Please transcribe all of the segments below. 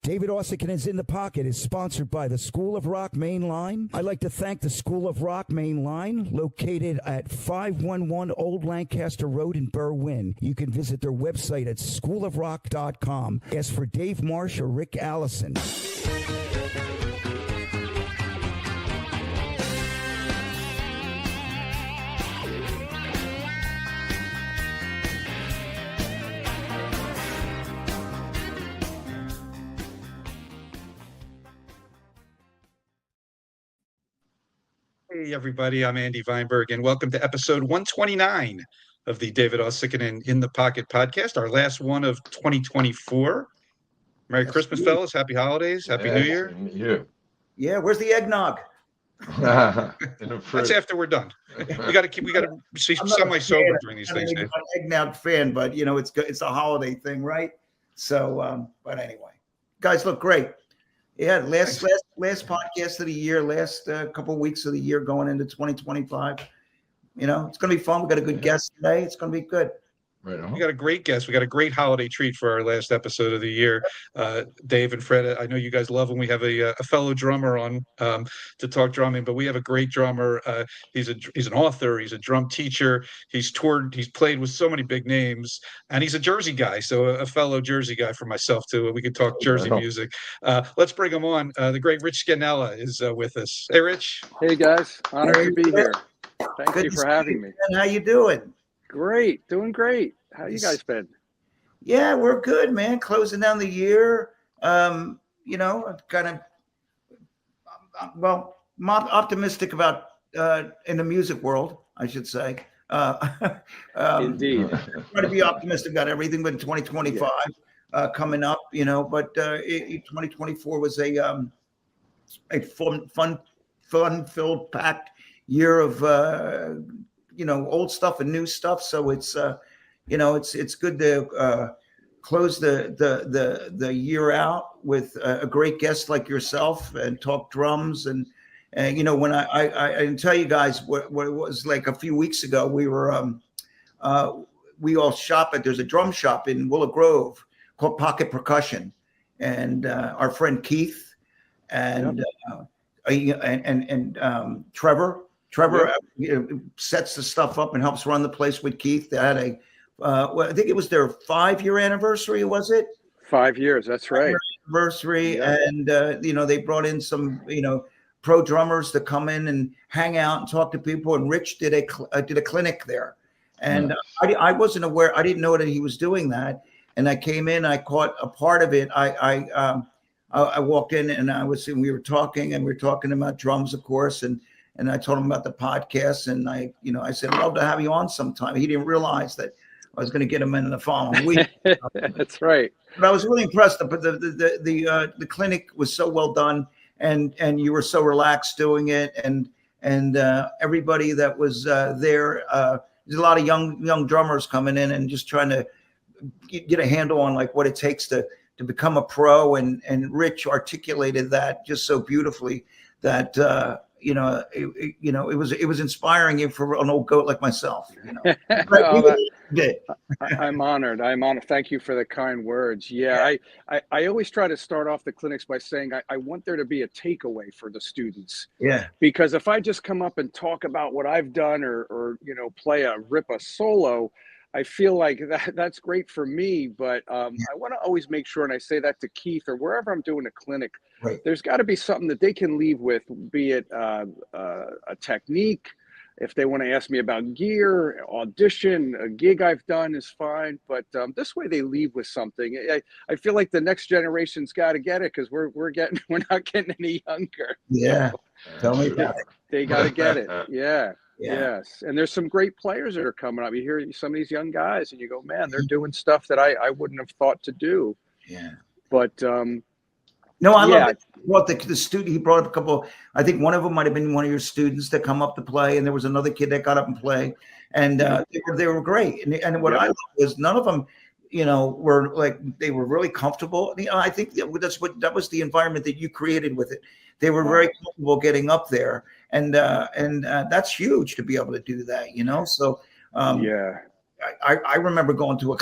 David Uosikkinen in the Pocket is sponsored by the School of Rock Main Line. I'd like to thank the School of Rock Main Line, located at 511 Old Lancaster Road in Berwyn. You can visit their website at schoolofrock.com. Ask for Dave Marsh or Rick Allison. Hey, everybody, I'm Andy Weinberg, and welcome to episode 129 of the David Uosikkinen in the Pocket podcast, our last one of 2024. Merry Christmas, fellas. Happy holidays. Happy New Year. Yeah, where's the eggnog? That's after we're done. We got to be semi-sober during these things, Dave. I'm an eggnog fan, but, you know, it's a holiday thing, right? So, but anyway, guys look great. Yeah, last podcast of the year, last couple of weeks of the year going into 2025. You know, it's going to be fun. We got a good guest today. It's going to be good. Right on. We got a great guest. We got a great holiday treat for our last episode of the year. Dave and Fred, I know you guys love when we have a fellow drummer on to talk drumming, but we have a great drummer. He's an author. He's a drum teacher. He's toured. He's played with so many big names, and he's a Jersey guy. So a fellow Jersey guy for myself too. We could talk Jersey music. Let's bring him on. The great Rich Scannella is with us. Hey, Rich. Hey guys, honored to be here. Thank you for having me. How you doing? Great, doing great. How you guys been? Yeah, we're good, man. Closing down the year. You know, kind of. Well, I'm optimistic about in the music world, I should say. Indeed. Try to be optimistic about everything, but in 2025 coming up, you know. But 2024 was a fun-filled, packed year of you know, old stuff and new stuff. So it's you know, it's good to close the year out with a great guest like yourself and talk drums. And you know, when I didn't tell you guys what it was like a few weeks ago, we were we all shop at, there's a drum shop in Willow Grove called Pocket Percussion, and our friend Keith and Trevor sets the stuff up and helps run the place with Keith. They had a, well, I think it was their 5-year anniversary, was it? 5 years, that's right. Anniversary, and you know, they brought in some, you know, pro drummers to come in and hang out and talk to people. And Rich did a clinic there, and I wasn't aware. I didn't know that he was doing that. And I came in, I caught a part of it. I walked in and we were talking about drums, of course, and I told him about the podcast, and I said, I'd love to have you on sometime. He didn't realize that I was going to get him in the following week. That's right. But I was really impressed. But the clinic was so well done, and you were so relaxed doing it, and everybody that was there. There's a lot of young drummers coming in and just trying to get a handle on like what it takes to become a pro, and Rich articulated that just so beautifully that it was inspiring you for an old goat like myself. You know, I'm honored. Thank you for the kind words. Yeah. I always try to start off the clinics by saying I want there to be a takeaway for the students. Yeah. Because if I just come up and talk about what I've done or rip a solo, I feel like that's great for me, but I want to always make sure, and I say that to Keith or wherever I'm doing a clinic, right, there's got to be something that they can leave with, be it a technique. If they want to ask me about gear, audition, a gig I've done is fine, but this way they leave with something. I feel like the next generation's got to get it because we're not getting any younger. Yeah, tell me about it. They got to get it. Yeah. Yes, and there's some great players that are coming up. You hear some of these young guys, and you go, "Man, they're doing stuff that I wouldn't have thought to do." Yeah, but no, I love it. Well, the student, he brought up a couple. I think one of them might have been one of your students that come up to play, and there was another kid that got up and play, and they were great. And what I loved was none of them, you know, were like, they were really comfortable. You know, I think that was the environment that you created with it. They were very comfortable getting up there, and that's huge to be able to do that, you know. So I remember going to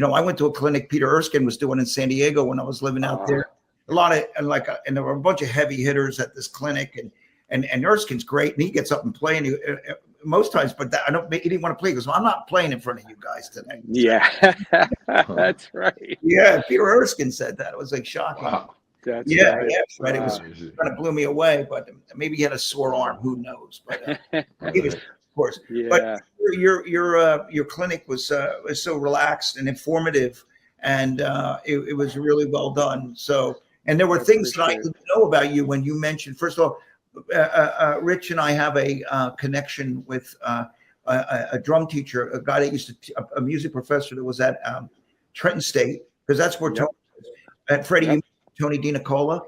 I went to a clinic Peter Erskine was doing in San Diego when I was living out there. a lot of and there were a bunch of heavy hitters at this clinic, and Erskine's great, and he gets up and playing most times, but he didn't want to play because I'm not playing in front of you guys today. Yeah, that's right. Yeah, Peter Erskine said that. It was like shocking. Wow. That's Yeah, right. right. It was kind of blew me away, but maybe he had a sore arm. Who knows? But he was, of course. Yeah. But your clinic was so relaxed and informative, and it was really well done. So, and there were things that I didn't know about you when you mentioned. First of all, Rich and I have a connection with a drum teacher, a guy that used to a music professor that was at Trenton State, because that's where Tony was. And Freddie. Yep. Tony DiNicola,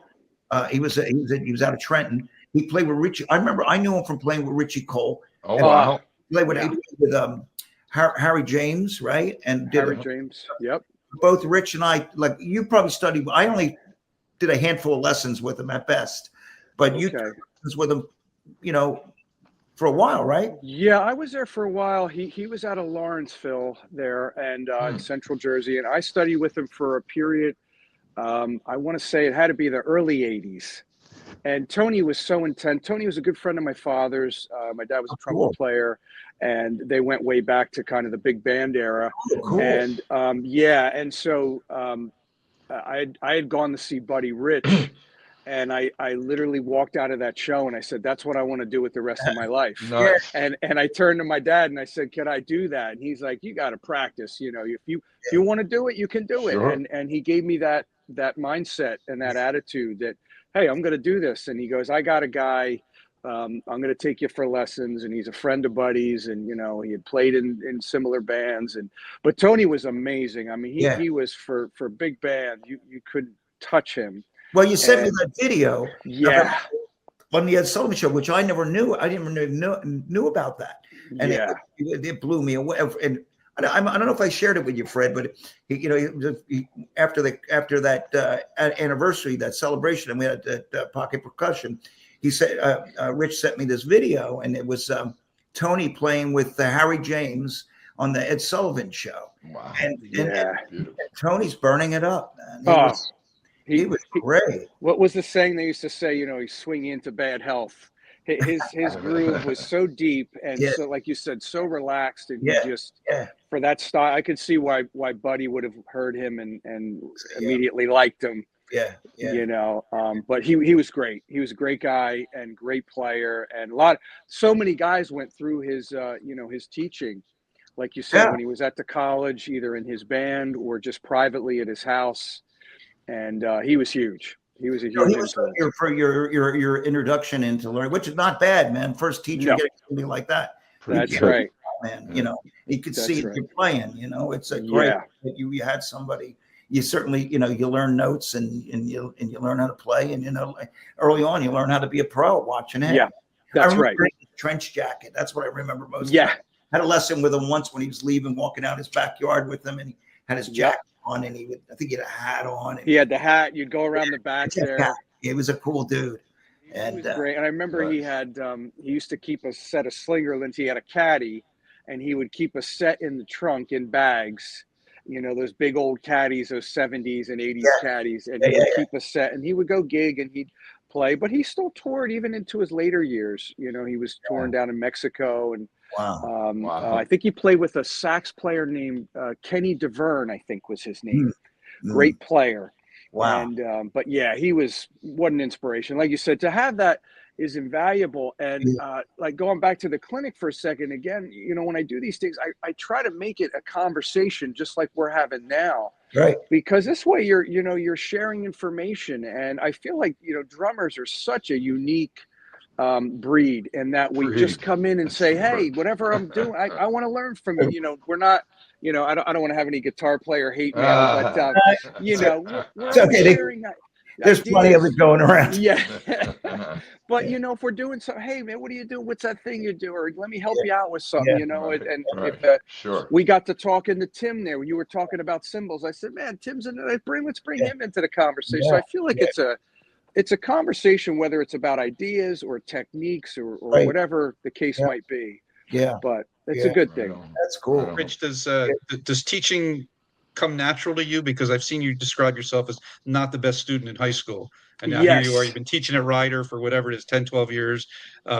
he was out of Trenton. He played with Richie. I remember I knew him from playing with Richie Cole. Oh, wow. He played with Harry James, right? And Harry James. Yep. Both Rich and I, like you probably studied. I only did a handful of lessons with him at best, but you took lessons with him, for a while, right? Yeah, I was there for a while. He was out of Lawrenceville there and in Central Jersey, and I studied with him for a period. I want to say it had to be the early 80s. And Tony was so intense. Tony was a good friend of my father's. My dad was a trumpet player, and they went way back to kind of the big band era. Cool. And and so I had gone to see Buddy Rich, and I literally walked out of that show and I said, that's what I want to do with the rest of my life. Nice. And I turned to my dad and I said, can I do that? And he's like, you got to practice. If you want to do it, you can do it. Sure. And he gave me that mindset and that attitude that, hey, I'm going to do this. And he goes, I got a guy, I'm going to take you for lessons. And he's a friend of Buddy's. And, he had played in similar bands. But Tony was amazing. I mean, he was for big band, you couldn't touch him. Well, you sent me that video. Yeah. On the Ed Sullivan Show, which I never knew. I didn't even knew about that. And it blew me away. And I don't know if I shared it with you, Fred, but after that anniversary, that celebration, and we had that pocket percussion. He said, Rich sent me this video, and it was Tony playing with Harry James on the Ed Sullivan Show. Wow. And Tony's burning it up, man. He was great. What was the saying they used to say? He's swinging into bad health. His groove was so deep and so, like you said, so relaxed, and he just for that style. I could see why Buddy would have heard him and immediately liked him. But he was great. He was a great guy and great player, and so many guys went through his his teaching, like you said, when he was at the college, either in his band or just privately at his house. And he was huge. He was a huge influence. For your introduction into learning, which is not bad, man. First teacher getting something like that. That's right, man. You could see it you're playing. It's a great that you had somebody. You certainly, you learn notes and you learn how to play, and early on you learn how to be a pro watching it. Yeah, that's right. Trench jacket. That's what I remember most. Yeah, had a lesson with him once when he was leaving, walking out his backyard with him, and he had his jacket on, and I think he had a hat on. He had the hat. You'd go around the back there. He was a cool dude. And he was great. And I remember he had he used to keep a set of Slingerlands. He had a caddy, and he would keep a set in the trunk in bags. Those big old caddies, those 70s and 80s caddies, and he would keep a set, and he would go gig and he'd play. But he still toured even into his later years. He was touring down in Mexico, and I think he played with a sax player named Kenny DeVerne, I think was his name. Great player. Wow. And what an inspiration. Like you said, to have that is invaluable. And like going back to the clinic for a second, again, when I do these things, I try to make it a conversation just like we're having now. Right. Because this way you're sharing information. And I feel like, drummers are such a unique breed, and that we just come in and say, hey, whatever I'm doing, I want to learn from you. We're not, I don't want to have any guitar player hate mail, but we're sharing there's ideas. Plenty of it going around. Yeah. But if we're doing something, hey man, what do you do? What's that thing you do? Or let me help you out with something, If we got to talking to Tim there when you were talking about cymbals, I said, man, Tim's in there. Let's bring him into the conversation. So I feel like it's a conversation, whether it's about ideas or techniques or whatever the case might be. Yeah. But it's a good thing. That's cool. Rich, does teaching come natural to you? Because I've seen you describe yourself as not the best student in high school. And now here you are, you've been teaching at Rider for whatever it is, 10, 12 years,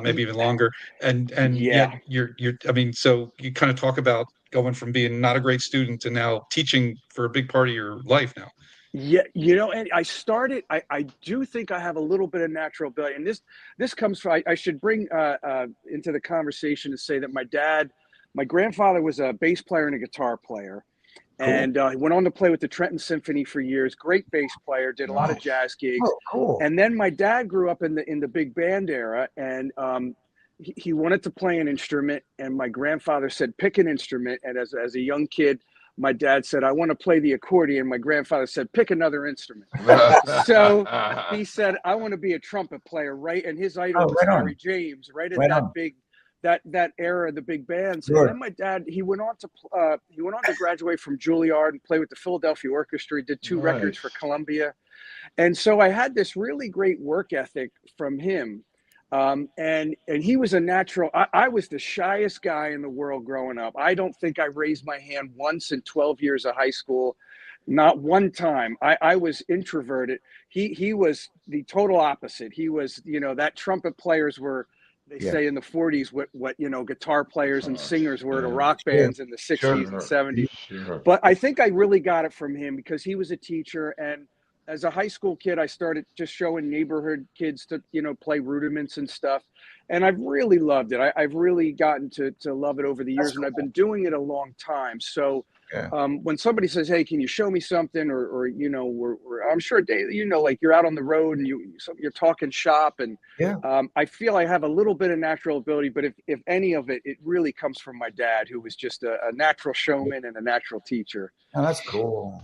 maybe even longer. And yet you're, I mean, so you kind of talk about going from being not a great student to now teaching for a big part of your life now. Yeah, and I do think I have a little bit of natural ability. And this comes from, I should bring into the conversation to say that my grandfather was a bass player and a guitar player. Cool. And he went on to play with the Trenton Symphony for years. Great bass player, did a lot of jazz gigs. Oh, cool. And then my dad grew up in the big band era, and he wanted to play an instrument. And my grandfather said, pick an instrument. And as a young kid, my dad said, I want to play the accordion. My grandfather said, pick another instrument. So he said, I want to be a trumpet player, right? And his idol was Harry James, right? That era of the big bands. Sure. And then my dad, he went on to graduate from Juilliard and play with the Philadelphia Orchestra. He did 2 records for Columbia. And so I had this really great work ethic from him. And he was a natural. I was the shyest guy in the world growing up. I don't think I raised my hand once in 12 years of high school. Not one time. I was introverted. He was the total opposite. He was, that trumpet players were, they say in the 40s what guitar players and singers were to rock bands in the 60s and 70s. Sure. But I think I really got it from him because he was a teacher. And as a high school kid, I started just showing neighborhood kids to, play rudiments and stuff. And I've really loved it. I've really gotten to love it over the years. And I've been doing it a long time. So when somebody says, hey, can you show me something? Or I'm sure, Dave, like you're out on the road and you're talking shop. And I feel I have a little bit of natural ability. But if any of it, it really comes from my dad, who was just a natural showman and a natural teacher. Oh, that's cool.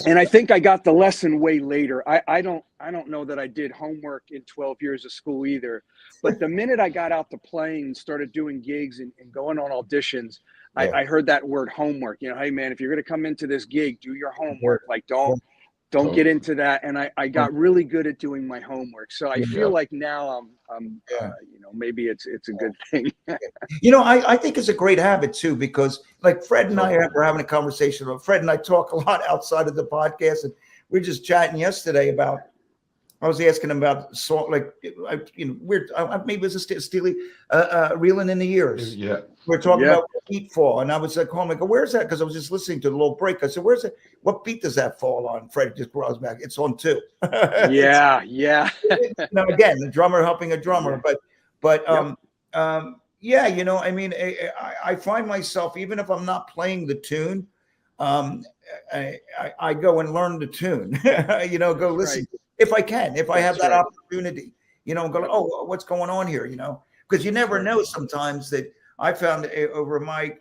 And I think I got the lesson way later. I don't know that I did homework in 12 years of school either. But the minute I got out to playing and started doing gigs and going on auditions, I heard that word homework. Hey man, if you're going to come into this gig, do your homework. Like don't get into that. And I got really good at doing my homework. So I feel like now I'm maybe it's a good thing. I think it's a great habit too, because like Fred and I were having a conversation about Fred and I talk a lot outside of the podcast, and we were just chatting yesterday about. I was asking him about song, like weird. Maybe it was a Steely, Reeling in the Years. Yeah, we're talking about beat fall, and I was like, "Oh my God, where's that?" Because I was just listening to the little break. I said, "Where's it? What beat does that fall on?" Fred just growls back. It's on 2. Yeah. Now again, the drummer helping a drummer, but I mean, I find myself, even if I'm not playing the tune, I go and learn the tune. Go listen. Right. If I can, if I have that opportunity, go, oh, what's going on here? Because you never know sometimes. That I found over my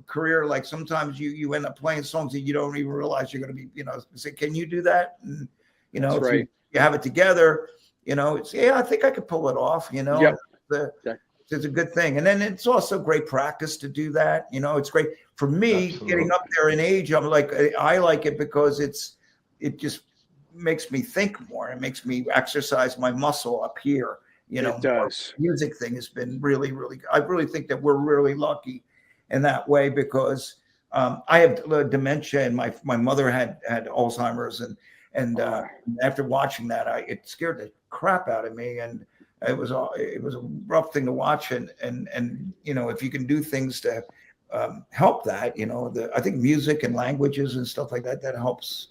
career, like sometimes you end up playing songs that you don't even realize you're going to be, say, can you do that? And, if you have it together, it's, I think I could pull it off, it's a good thing. And then it's also great practice to do that. It's great for me getting up there in age. I'm like, I like it because it just makes me think more. It makes me exercise my muscle up here. It does. The music thing has been really, really good. I really think that we're really lucky in that way because I have dementia and my mother had Alzheimer's and after watching that, it scared the crap out of me, and it was a rough thing to watch. And if you can do things to help that, I think music and languages and stuff like that helps.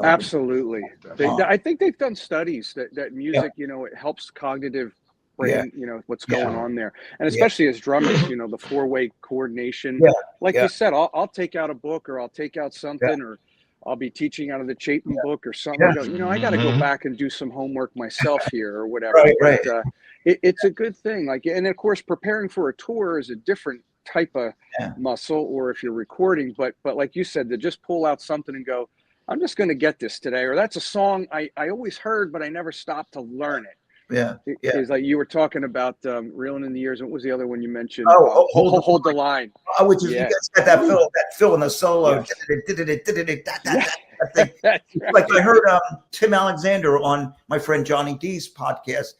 Absolutely. I think they've done studies that music, it helps cognitive brain, what's going on there. And especially as drummers, the 4-way coordination. Yeah. Like you said, I'll take out a book or I'll take out something or I'll be teaching out of the Chapin book or something. I got to go back and do some homework myself here or whatever. Right. But, it's a good thing. And of course, preparing for a tour is a different type of muscle, or if you're recording, but like you said, to just pull out something and go, I'm just going to get this today. Or that's a song I always heard, but I never stopped to learn it. Yeah. It's like you were talking about Reeling in the Years. What was the other one you mentioned? Hold the Line. Which is, you guys got that fill in the solo. Like I heard Tim Alexander on my friend Johnny D's podcast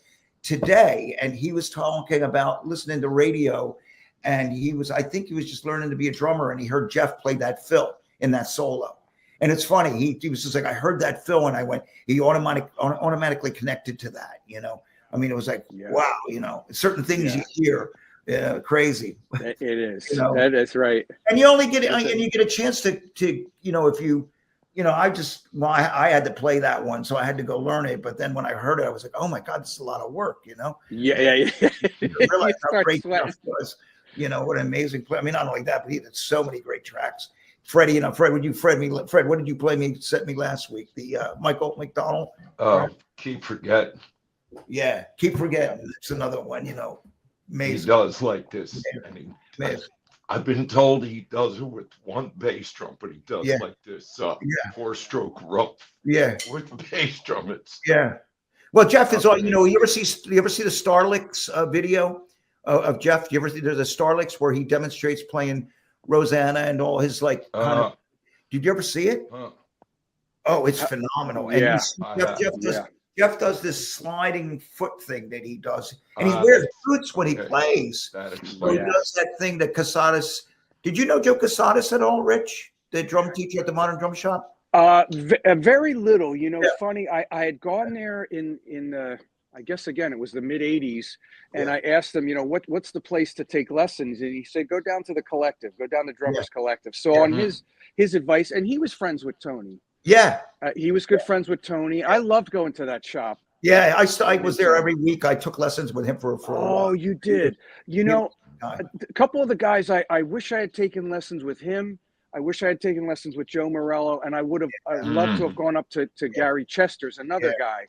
today, and he was talking about listening to radio, and I think he was just learning to be a drummer, and he heard Jeff play that fill. in that solo. And it's funny. He was just like, I heard that fill, and I went. He automatically connected to that. You know, I mean, it was like, wow. You know, certain things you hear, crazy. It is. You know? That is right. And you only get and you get a chance to you know, if you know, I had to play that one, so I had to go learn it. But then when I heard it, I was like, oh my God, this is a lot of work. You know. Yeah. You realize how great stuff was. You know, what an amazing play. I mean, not only that, but he did so many great tracks. Freddie, you know, Fred, what did you play me, set me last week? The Michael McDonald. Keep Forgetting. Yeah, Keep Forgetting. It's another one, you know. Amazing. He does like this. And I've been told he does it with one bass drum, but he does like this 4-stroke rope. Yeah. With the bass drum. It's Well, Jeff is all, you know, you ever see the Starlicks video of Jeff? You ever see there's a Starlicks where he demonstrates playing Rosanna and all his like kind of, did you ever see it? Oh, it's phenomenal. And Jeff does this sliding foot thing that he does, and he wears boots when he plays. So he does that thing that Casadas. Did you know Joe Casadas at all, Rich, the drum teacher at the Modern Drum Shop? Very little. You know, funny. I had gone there in the, I guess again it was the mid '80s, and I asked him, you know, what's the place to take lessons, and he said, go down to the Collective, go down to Drummers Collective. So on his advice, and he was friends with Tony. Yeah, he was good friends with Tony. I loved going to that shop. Yeah, I was there every week. I took lessons with him for a while. Oh, you did. You know, a couple of the guys I wish I had taken lessons with him. I wish I had taken lessons with Joe Morello, and I would have loved to have gone up to Gary Chester's, another guy.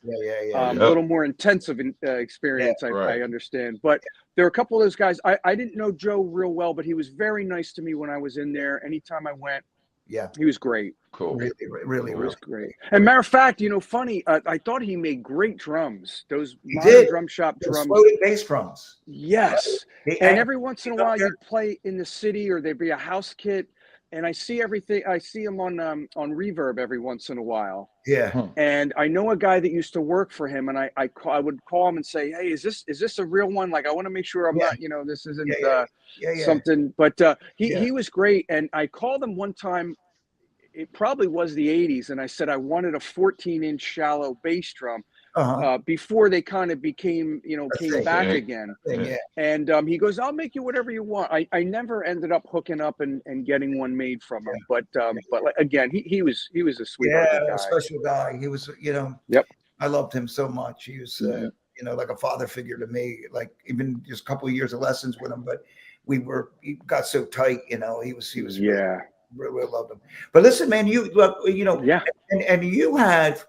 A little more intensive experience, I understand. But there are a couple of those guys. I didn't know Joe real well, but he was very nice to me when I was in there. Anytime I went, he was great. Cool. Really was great. And matter of fact, you know, funny, I thought he made great drums. Those Modern Drum Shop drums. Floating bass drums. Yes. And every once in a while you'd play in the city, or there'd be a house kit. And I see everything. I see him on Reverb every once in a while. Yeah. And I know a guy that used to work for him, and I would call him and say, "Hey, is this a real one? Like, I want to make sure I'm not, you know, this isn't something." But he was great. And I called him one time. It probably was the '80s, and I said I wanted a 14-inch shallow bass drum. Before they kind of became, you know, came back again. And he goes, I'll make you whatever you want. I never ended up hooking up and getting one made from him. But like, again, he was a sweetheart guy. A special guy. He was, you know, I loved him so much. He was, you know, like a father figure to me, like even just a couple of years of lessons with him. But he got so tight, you know, he was really loved him. But listen, man, you know, and you had,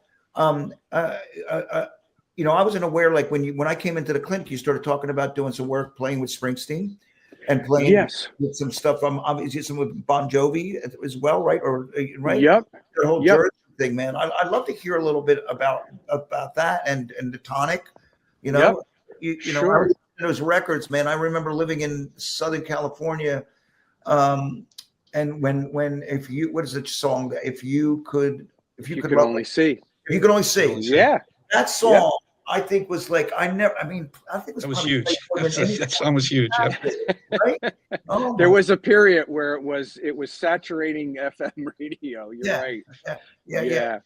you know, I wasn't aware, like when I came into the clinic, you started talking about doing some work playing with Springsteen and playing with some stuff. Obviously some with Bon Jovi as well, right? The whole Jersey thing, man. I'd love to hear a little bit about that and the Tonic. You know, you know, those records, man. I remember living in Southern California, and when what is the song that if you could only see. You can only see. Yeah. That song, I think, was like, I think it was huge. That song was huge. Right? Oh, there was a period where it was saturating FM radio. You're right. Yeah.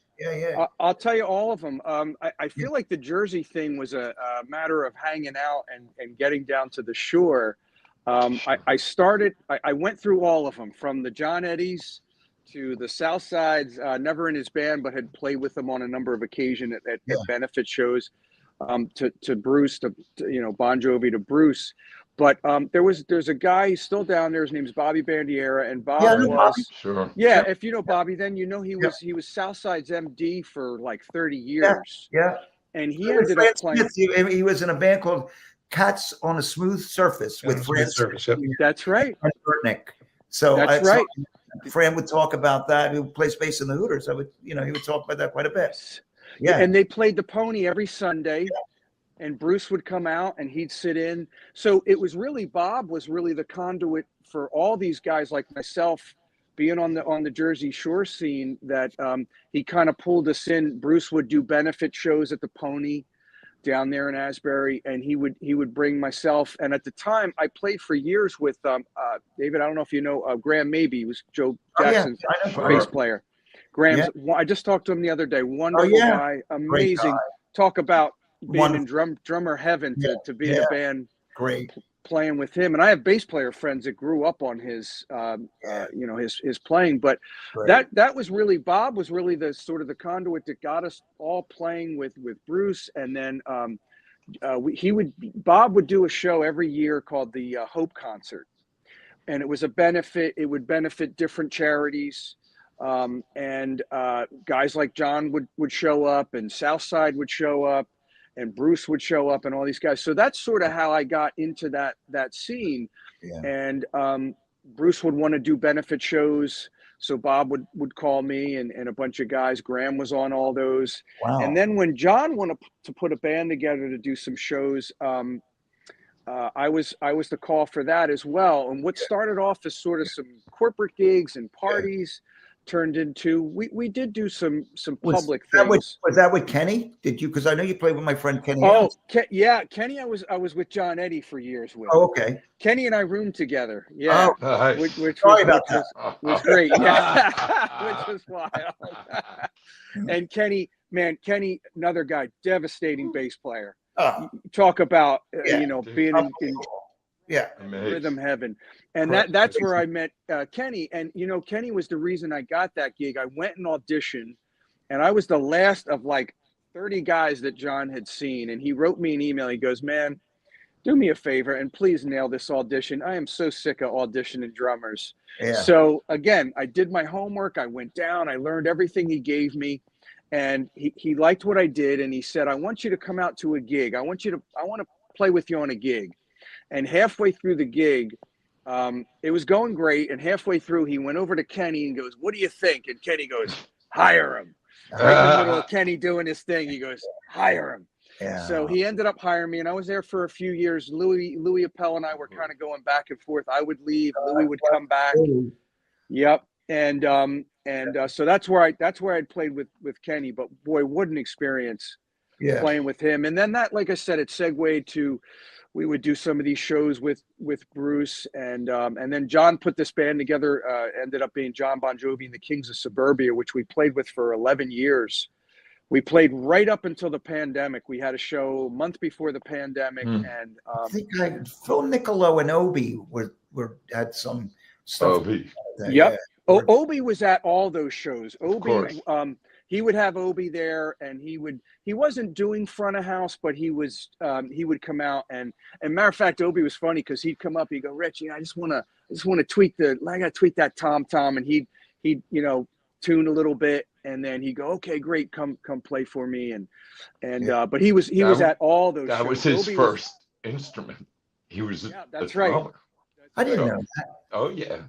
I'll tell you all of them. I feel like the Jersey thing was a matter of hanging out and getting down to the shore. I went through all of them, from the John Eddies to the South Sides, never in his band, but had played with him on a number of occasions at benefit shows, to Bruce, to you know, Bon Jovi, to Bruce. But there's a guy, he's still down there. His name's Bobby Bandiera, and Bob was if you know Bobby, then you know he was Southside's MD for like 30 years. And he ended up playing. He was in a band called Cats on a Smooth Surface with Franz. That's right. And Burtnick. So that's right. Fran would talk about that, who plays bass in the Hooters. He would talk about that quite a bit. Yeah. And they played the Pony every Sunday, and Bruce would come out and he'd sit in. So it was really, Bob was really the conduit for all these guys like myself being on the Jersey Shore scene, that he kind of pulled us in. Bruce would do benefit shows at the Pony. down there in Asbury, and he would bring myself. And at the time, I played for years with David. I don't know if you know Graham. Maybe he was Joe Jackson's bass player. Graham's. I just talked to him the other day. Wonderful guy, amazing. Talk about being in drummer heaven to be in a band. Great. Playing with him, and I have bass player friends that grew up on his his playing, but that was really, Bob was really the sort of the conduit that got us all playing with Bruce. And then Bob would do a show every year called the Hope Concert, and it was a benefit. It would benefit different charities, and guys like John would show up, and Southside would show up, and Bruce would show up, and all these guys. So that's sort of how I got into that scene. And Bruce would want to do benefit shows, so Bob would call me and a bunch of guys. Graham was on all those. And then when John wanted to put a band together to do some shows, I was the call for that as well. And what started off as sort of some corporate gigs and parties turned into, we did do some public things. Was that with Kenny? Did you? Because I know you played with my friend Kenny. Oh, Kenny. I was with John Eddy for years with. Oh, okay. Kenny and I roomed together. Yeah, which was great. Yeah, which was wild. And Kenny, another guy, devastating bass player. Talk about being in rhythm heaven. And that's where I met Kenny. And Kenny was the reason I got that gig. I went and auditioned, and I was the last of like 30 guys that John had seen. And he wrote me an email. He goes, "Man, do me a favor and please nail this audition. I am so sick of auditioning drummers." So again, I did my homework. I went down, I learned everything he gave me, and he liked what I did. And he said, "I want you to come out to a gig. I want to play with you on a gig." And halfway through the gig, it was going great. And halfway through, he went over to Kenny and goes, "What do you think?" And Kenny goes, "Hire him." Right in the middle of Kenny doing his thing, he goes, "Hire him." So he ended up hiring me, and I was there for a few years. Louis Appel and I were kind of going back and forth. I would leave, Louis would come back. Yep. And so that's where I'd played with Kenny. But boy, what an experience playing with him. And then that, like I said, it segued to, we would do some of these shows with Bruce, and then John put this band together. Ended up being John Bon Jovi and the Kings of Suburbia, which we played with for 11 years. We played right up until the pandemic. We had a show a month before the pandemic, and I think Phil Niccolo and Obi had some stuff. Obi. Yep. Obi was at all those shows. Obi, he would have Obi there, and he wasn't doing front of house, but he would come out, and matter of fact, Obi was funny because he'd come up, he'd go, "Rich, I just want to tweak that tom, and he'd tune a little bit, and then he'd go, "Okay, great, come play for me," and but he was at all those shows. That was his first instrument. He was that's right. drummer. I didn't know that. Oh yeah.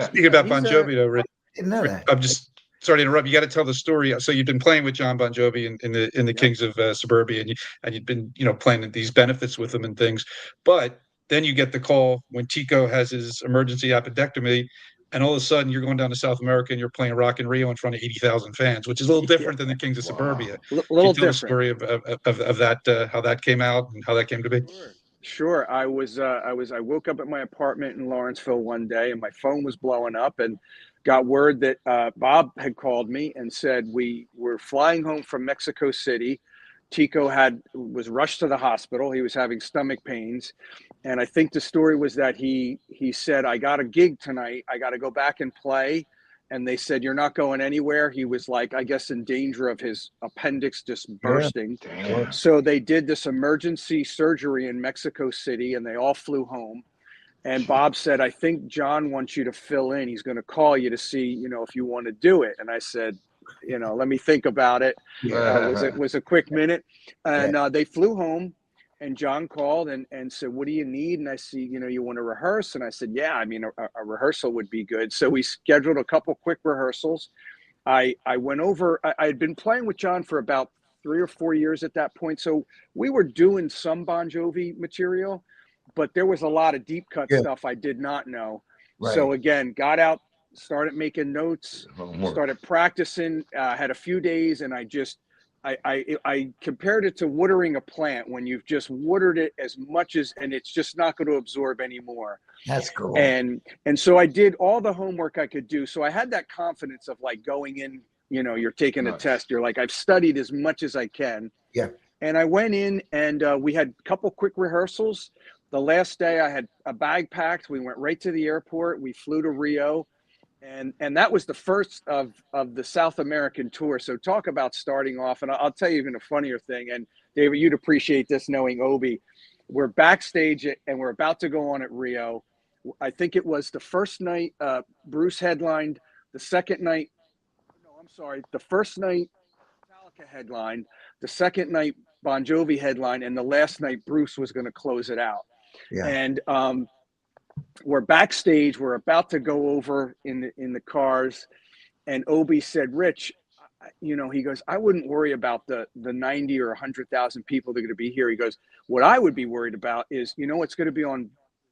Speaking about Bon Jovi, though, Rich, Didn't know that. I'm just sorry to interrupt. You got to tell the story. So you've been playing with John Bon Jovi in the Kings of Suburbia, and you've been playing these benefits with him and things. But then you get the call when Tico has his emergency appendectomy, and all of a sudden you're going down to South America and you're playing Rock in Rio in front of 80,000 fans, which is a little different than the Kings of Suburbia. A little Can you tell different. the story of that, how that came out and how that came to be? Sure. I woke up at my apartment in Lawrenceville one day, and my phone was blowing up, and got word that Bob had called me and said we were flying home from Mexico City. Tico was rushed to the hospital. He was having stomach pains. And I think the story was that he said, "I got a gig tonight. I got to go back and play." And they said, "You're not going anywhere." He was like, I guess, in danger of his appendix just bursting. So they did this emergency surgery in Mexico City, and they all flew home. And Bob said, "I think John wants you to fill in. He's going to call you to see, if you want to do it." And I said, let me think about it. It was a quick minute. And they flew home. And John called and said, "What do you need?" And I said, "You want to rehearse?" And I said, "Yeah, I mean, a rehearsal would be good." So we scheduled a couple quick rehearsals. I went over, I had been playing with John for about 3 or 4 years at that point. So we were doing some Bon Jovi material, but there was a lot of deep cut stuff I did not know. Right. So again, got out, started making notes, started practicing, had a few days, and I compared it to watering a plant when you've just watered it as much as, and it's just not going to absorb anymore. That's cool. And so I did all the homework I could do. So I had that confidence of like going in, you know, you're taking a test. You're like, I've studied as much as I can. Yeah. And I went in and we had a couple quick rehearsals. The last day I had a bag packed. We went right to the airport. We flew to Rio. And that was the first of the South American tour. So talk about starting off. And I'll tell you even a funnier thing. And David, you'd appreciate this knowing Obi. We're backstage and we're about to go on at Rio. I think it was the first night Bruce headlined. The second night, no, I'm sorry. The first night Metallica headlined. The second night Bon Jovi headlined. And the last night Bruce was going to close it out. Yeah. And we're backstage. We're about to go over in the cars, and Obi said, "Rich, you know," he goes, "I wouldn't worry about the 90 or 100,000 people that are going to be here." He goes, "What I would be worried about is, you know, it's going to be on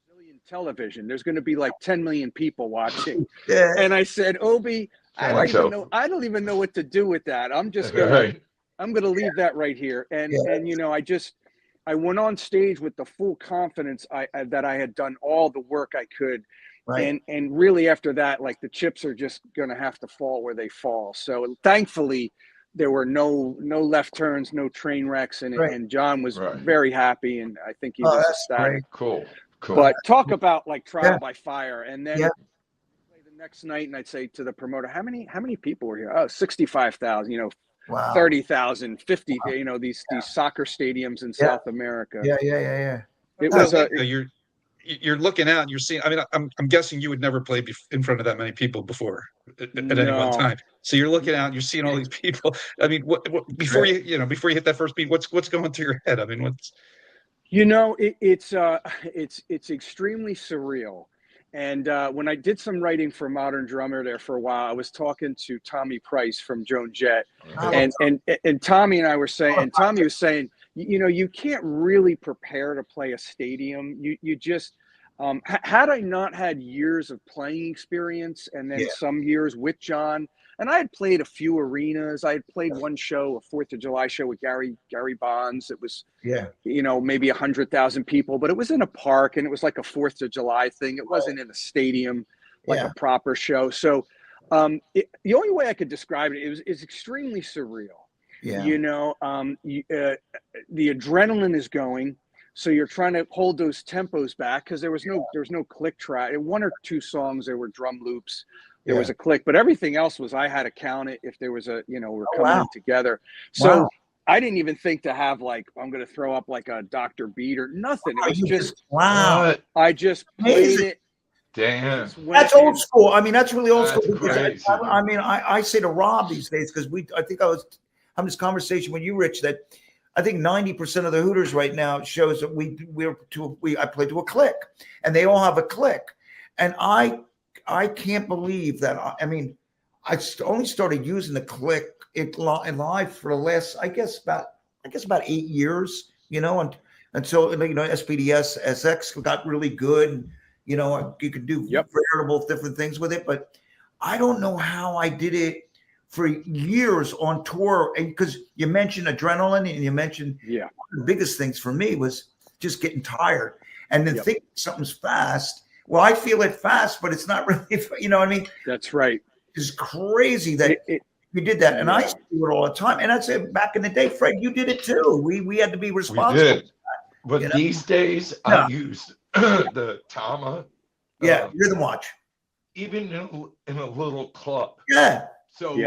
Brazilian television. There's going to be like 10 million people watching." Yeah. And I said, "Obi, I don't even know what to do with that. I'm just gonna leave that right here." And you know, I went on stage with the full confidence that I had done all the work I could. Right. And really after that, like the chips are just going to have to fall where they fall. So thankfully there were no left turns, no train wrecks. And John was very happy. And I think he was ecstatic. Cool. But talk about like trial by fire. And then the next night, and I'd say to the promoter, how many people were here? Oh, 65,000, you know, wow. 30,000, 50, you know, these soccer stadiums in South America. Yeah. It was you're looking out and you're seeing, I mean, I'm guessing you would never play in front of that many people before at any one time. So you're looking out and you're seeing all these people. I mean, what before you hit that first beat, what's going through your head? I mean, you know, it's extremely surreal. And when I did some writing for Modern Drummer there for a while, I was talking to Tommy Price from Joan Jett, and Tommy and I were saying, and Tommy was saying, you know, you can't really prepare to play a stadium. You just, had I not had years of playing experience and then some years with John, and I had played a few arenas. I had played one show, a 4th of July show with Gary Bonds. It was, you know, maybe 100,000 people, but it was in a park and it was like a 4th of July thing. It wasn't in a stadium, like a proper show. So the only way I could describe it is extremely surreal. Yeah. You know, the adrenaline is going. So you're trying to hold those tempos back because there was no click track. In one or two songs, there were drum loops. There was a click, but everything else was, I had to count it if there was a, you know, we're coming in together. So I didn't even think to have like, I'm going to throw up like a Dr. Beat or nothing. It was just, I just played it. Damn. That's old school. I mean, that's really old school. I mean, I say to Rob these days, because I was having this conversation with you, Rich, that I think 90% of the Hooters right now shows that I play to a click, and they all have a click. And I can't believe that. I mean, I only started using the click in live for the last, I guess about 8 years, you know, until, you know, SPDS SX got really good. And, you know, you could do variable different things with it, but I don't know how I did it for years on tour. And because you mentioned adrenaline and you mentioned one of the biggest things for me was just getting tired and then thinking something's fast. Well, I feel it fast, but it's not really, you know what I mean? That's right. It's crazy that you did that. And I used to do it all the time. And I'd say back in the day, Fred, you did it too. We had to be responsible. We did. But you know? These days, I use the Tama. Rhythm watch. Even in a little club. Yeah. So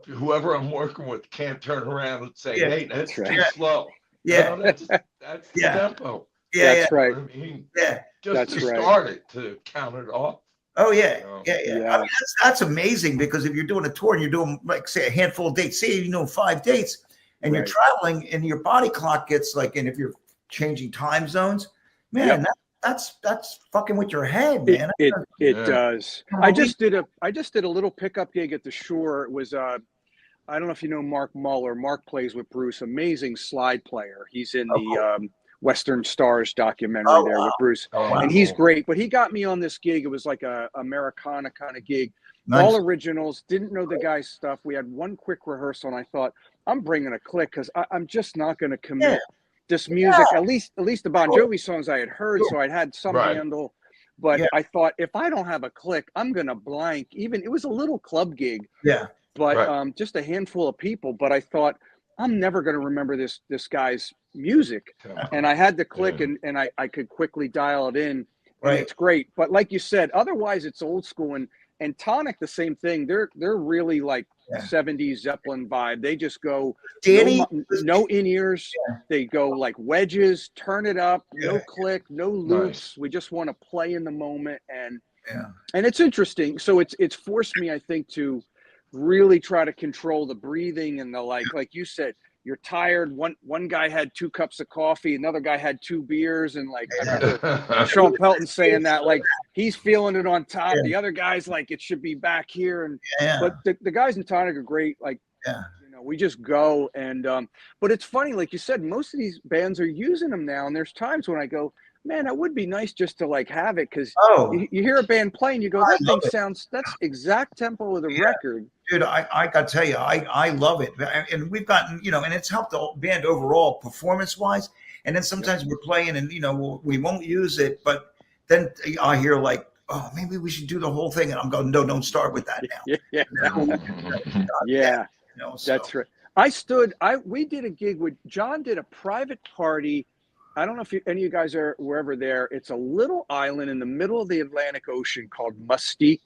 whoever I'm working with can't turn around and say, hey, that's too slow. Yeah. No, that's the tempo. Yeah. That's right. I mean, yeah. Just to start it, to count it off. Oh, yeah. I mean, that's amazing, because if you're doing a tour and you're doing, like, say, a handful of dates, say, you know, 5 dates, and you're traveling and your body clock gets like, and if you're changing time zones, man, that's fucking with your head, man. It does. I just did a little pickup gig at the Shore. It was I don't know if you know Mark Muller. Mark plays with Bruce, amazing slide player. He's in the Western Stars documentary with Bruce, and he's great. But he got me on this gig. It was like a Americana kind of gig, all originals, didn't know the guy's stuff. We had one quick rehearsal, and I thought, I'm bringing a click because I'm just not going to commit this music. At least the Bon Jovi songs I had heard, so I'd had some handle. But I thought, if I don't have a click, I'm going to blank. Even it was a little club gig, but just a handful of people. But I thought, I'm never going to remember this guy's music. And I had the click, and I could quickly dial it in. And it's great. But like you said, otherwise it's old school. And Tonic, the same thing. They're really like 70s Zeppelin vibe. They just go no in-ears. They go like wedges, turn it up, no click, no loops. We just want to play in the moment. And it's interesting. So it's forced me, I think, to really try to control the breathing and the like you said, you're tired. One guy had 2 cups of coffee, another guy had 2 beers, and like I remember Sean Pelton saying that like he's feeling it on top. The other guy's like it should be back here, and but the guys in Tonic are great. Like you know, we just go and but it's funny, like you said, most of these bands are using them now, and there's times when I go, man, it would be nice just to like have it because you hear a band playing, you go, that thing sounds, that's exact tempo of the record. Dude, I got to tell you, I love it. And we've gotten, you know, and it's helped the band overall performance wise. And then sometimes we're playing and, you know, we won't use it. But then I hear like, oh, maybe we should do the whole thing. And I'm going, no, don't start with that now. Yeah. You know, so. That's right. We did a gig with John, did a private party. I don't know if any of you guys were ever there. It's a little island in the middle of the Atlantic Ocean called Mustique.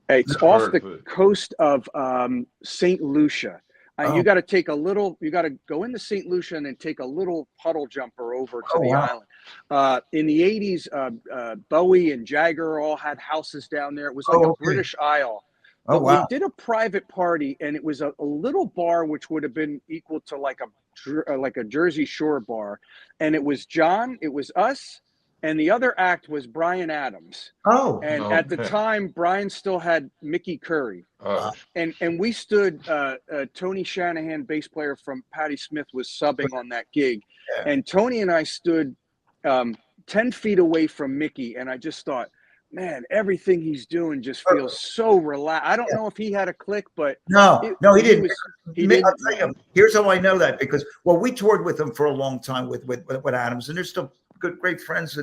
It's off the coast of St. Lucia. You got to go into St. Lucia and then take a little puddle jumper over to the island. In the 80s, Bowie and Jagger all had houses down there. It was like a British Isle. But we did a private party, and it was a little bar which would have been equal to like a Jersey Shore bar. And it was John, it was us, and the other act was Bryan Adams. At the time, Brian still had Mickey Curry. And we stood, Tony Shanahan, bass player from Patti Smith, was subbing on that gig. And Tony and I stood 10 feet away from Mickey, and I just thought, man, everything he's doing just feels so relaxed. I don't know if he had a click, but no, he didn't. I'll tell you, here's how I know that, because we toured with him for a long time with Adams, and they're still great friends.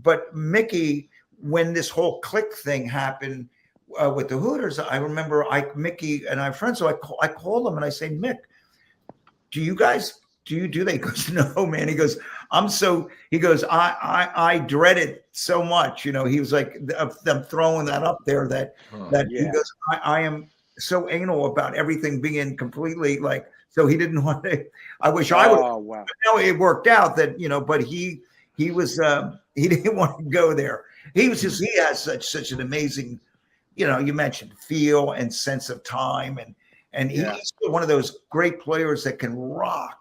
But Mickey, when this whole click thing happened with the Hooters, I remember Mickey and I are friends, so I called him and I say, Mick, do you guys do that? He goes, no, man. He goes, I dread it so much. You know, he was like, them throwing that up there that he goes, I am so anal about everything being completely like, so he didn't want to, I wish I would. Oh, wow. But no, it worked out that, you know, but he was, he didn't want to go there. He has such an amazing, you know, you mentioned feel and sense of time. And he's one of those great players that can rock.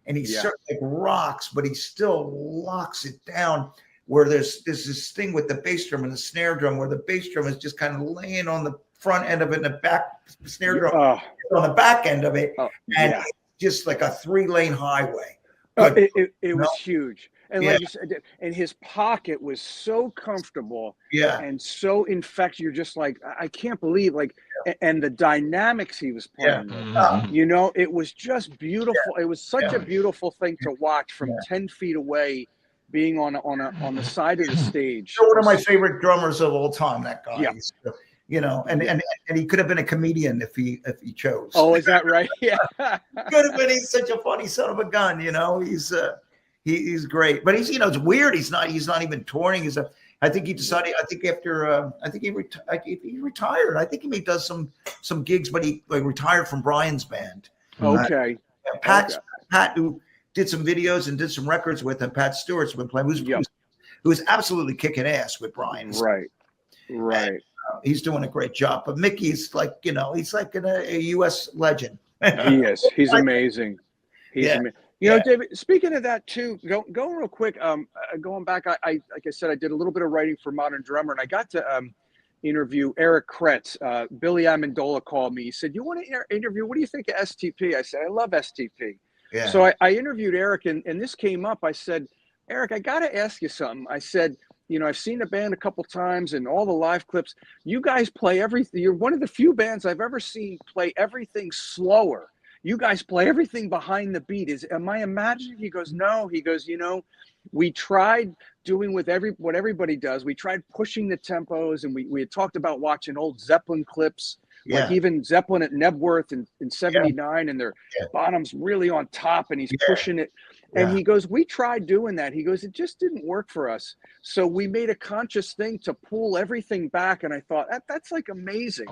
And he certainly rocks, but he still locks it down where there's this thing with the bass drum and the snare drum where the bass drum is just kind of laying on the front end of it and the back snare drum on the back end of it. And it's just like a 3-lane highway. But, it was huge. And like you said, and his pocket was so comfortable and so infectious. You're just like, I can't believe, like, and the dynamics he was playing with, you know, it was just beautiful. It was such a beautiful thing to watch from 10 feet away, being on the side of the stage. One of my favorite drummers of all time, that guy. You know, and he could have been a comedian if he chose. Oh, is that right? Yeah. Could have been. He's such a funny son of a gun, you know. He's great, but you know, it's weird. He's not even touring. I think he decided. I think after he retired. I think he does some gigs, but he retired from Brian's band. Okay. Pat, who did some videos and did some records with him. Pat Stewart's been playing. Who's absolutely kicking ass with Brian. Right. And, he's doing a great job. But Mickey's like, you know, he's like a U.S. legend. He is. He's amazing. He's amazing. You know, David, speaking of that too, going real quick, going back, I like I said, I did a little bit of writing for Modern Drummer, and I got to interview Eric Kretz. Billy Amendola called me. He said, you want to interview? What do you think of STP? I said, I love STP. Yeah. So I interviewed Eric, and this came up. I said, Eric, I got to ask you something. I said, I've seen the band a couple times and all the live clips. You guys play everything. You're one of the few bands I've ever seen play everything slower. You guys play everything behind the beat. Am I imagining? He goes, no. He goes, we tried doing what everybody does. We tried pushing the tempos, and we had talked about watching old Zeppelin clips, like even Zeppelin at Nebworth in 79, and their bottom's really on top, and he's pushing it. And he goes, we tried doing that. He goes, it just didn't work for us. So we made a conscious thing to pull everything back. And I thought that's like amazing,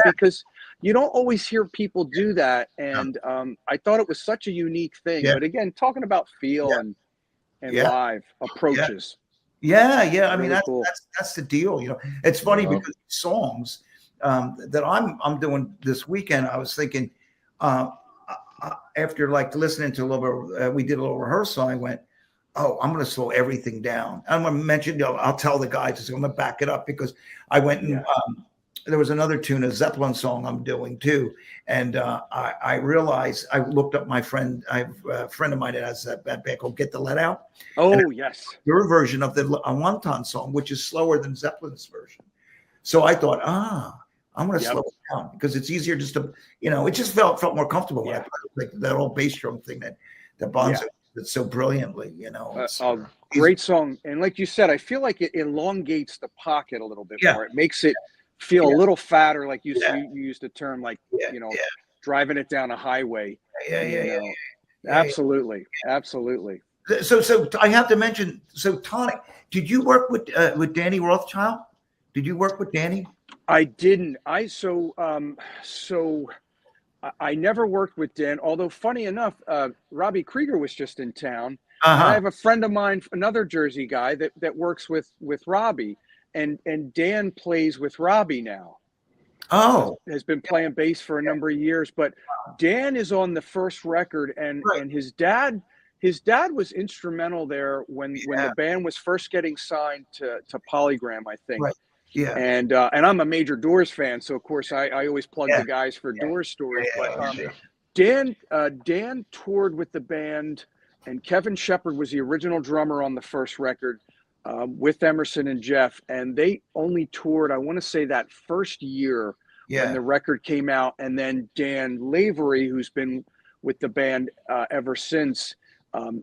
because you don't always hear people do that. And I thought it was such a unique thing. But again, talking about feel and live approaches. I mean, really cool. that's the deal. It's funny because songs that I'm doing this weekend, I was thinking, after like listening to a little bit, we did a little rehearsal. I went, I'm going to slow everything down. I'm going to mention, I'll tell the guys, I'm going to back it up, because I went and there was another tune, a Zeppelin song I'm doing too. And I realized, I looked up my friend, I have a friend of mine that has that band called Get the Let Out. Oh, yes. Your version of the Wonton song, which is slower than Zeppelin's version. So I thought, I'm going to slow it down, because it's easier just to, it just felt more comfortable. When I played, like that old bass drum thing that Bonzo did so brilliantly, Great song. And like you said, I feel like it elongates the pocket a little bit more. It makes it feel a little fatter, like you used the term, like, driving it down a highway. Absolutely. So I have to mention, Tonic, did you work with Danny Rothschild? Did you work with Danny? I didn't. I never worked with Dan, although funny enough, Robbie Krieger was just in town. And I have a friend of mine, another Jersey guy that works with Robbie, and Dan plays with Robbie now. Has been playing bass for a number of years, but Dan is on the first record, and his dad was instrumental there when the band was first getting signed to Polygram, I think. Right. Yeah. And I'm a major Doors fan, so of course I always plug the guys for Doors stories. But Dan toured with the band, and Kevin Shepard was the original drummer on the first record, with Emerson and Jeff, and they only toured, I want to say, that first year when the record came out, and then Dan Lavery, who's been with the band ever since.